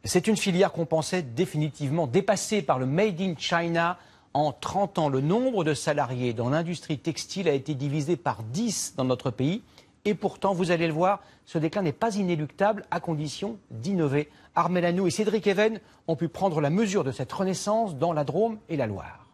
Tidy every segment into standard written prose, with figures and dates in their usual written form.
C'est une filière qu'on pensait définitivement dépassée par le Made in China. En 30 ans, le nombre de salariés dans l'industrie textile a été divisé par 10 dans notre pays. Et pourtant, vous allez le voir, ce déclin n'est pas inéluctable à condition d'innover. Armelle Hanou et Cédric Even ont pu prendre la mesure de cette renaissance dans la Drôme et la Loire.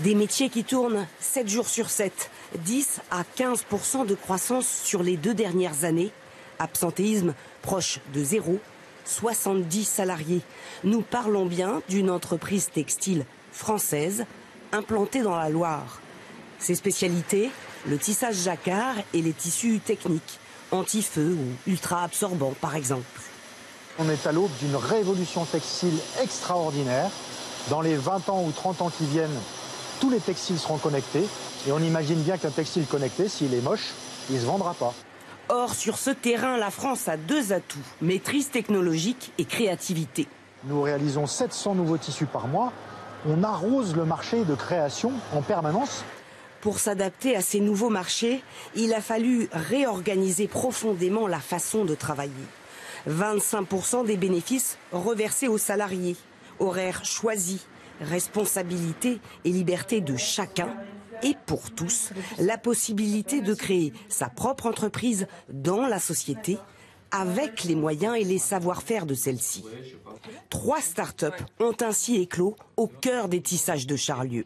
Des métiers qui tournent 7 jours sur 7, 10 à 15% de croissance sur les 2 dernières années. Absentéisme proche de 0, 70 salariés. Nous parlons bien d'une entreprise textile française implantée dans la Loire. Ses spécialités, le tissage jacquard et les tissus techniques, anti-feu ou ultra-absorbants par exemple. On est à l'aube d'une révolution textile extraordinaire. Dans les 20 ans ou 30 ans qui viennent, tous les textiles seront connectés. Et on imagine bien qu'un textile connecté, s'il est moche, il ne se vendra pas. Or, sur ce terrain, la France a 2 atouts, maîtrise technologique et créativité. Nous réalisons 700 nouveaux tissus par mois. On arrose le marché de création en permanence. Pour s'adapter à ces nouveaux marchés, il a fallu réorganiser profondément la façon de travailler. 25% des bénéfices reversés aux salariés, horaires choisis, responsabilité et liberté de chacun. Et pour tous, la possibilité de créer sa propre entreprise dans la société avec les moyens et les savoir-faire de celle-ci. 3 start-up ont ainsi éclos au cœur des tissages de Charlieu.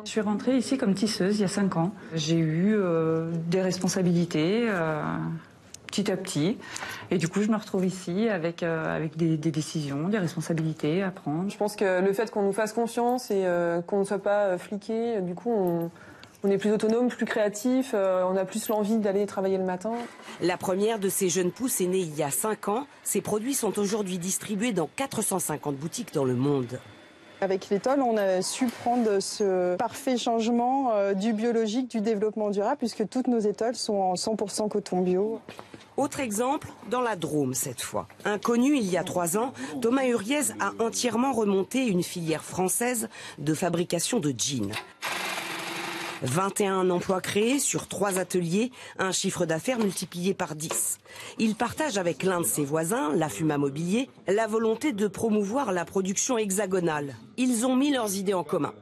Je suis rentrée ici comme tisseuse il y a 5 ans. J'ai eu des responsabilités petit à petit. Et du coup, je me retrouve ici avec des décisions, des responsabilités à prendre. Je pense que le fait qu'on nous fasse confiance et qu'on ne soit pas fliqué, du coup, on est plus autonome, plus créatif, on a plus l'envie d'aller travailler le matin. La première de ces jeunes pousses est née il y a 5 ans. Ces produits sont aujourd'hui distribués dans 450 boutiques dans le monde. Avec l'étole, on a su prendre ce parfait changement du biologique, du développement durable, puisque toutes nos étoiles sont en 100% coton bio. Autre exemple, dans la Drôme cette fois. Inconnu il y a 3 ans, Thomas Huriez a entièrement remonté une filière française de fabrication de jeans. 21 emplois créés sur 3 ateliers, un chiffre d'affaires multiplié par 10. Il partage avec l'un de ses voisins, la Fuma Mobilier, la volonté de promouvoir la production hexagonale. Ils ont mis leurs idées en commun.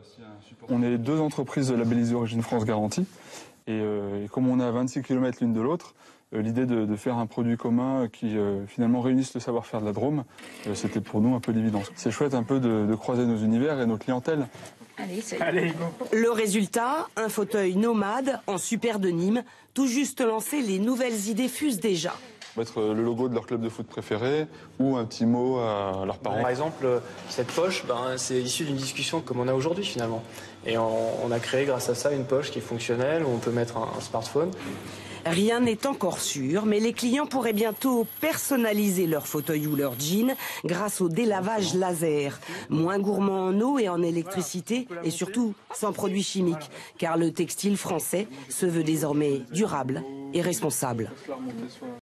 On est 2 entreprises labellisées Origine France Garantie. Et comme on est à 26 km l'une de l'autre, l'idée de faire un produit commun qui finalement réunisse le savoir-faire de la Drôme, c'était pour nous un peu l'évidence. C'est chouette un peu de croiser nos univers et nos clientèles. Allez. Le résultat, un fauteuil nomade en super de Nîmes, tout juste lancé, les nouvelles idées fusent déjà. Mettre le logo de leur club de foot préféré ou un petit mot à leurs parents. Par exemple, cette poche, c'est issu d'une discussion comme on a aujourd'hui finalement. Et on a créé grâce à ça une poche qui est fonctionnelle où on peut mettre un smartphone. Rien n'est encore sûr, mais les clients pourraient bientôt personnaliser leur fauteuil ou leur jean grâce au délavage laser. Moins gourmand en eau et en électricité et surtout sans produits chimiques, car le textile français se veut désormais durable et responsable.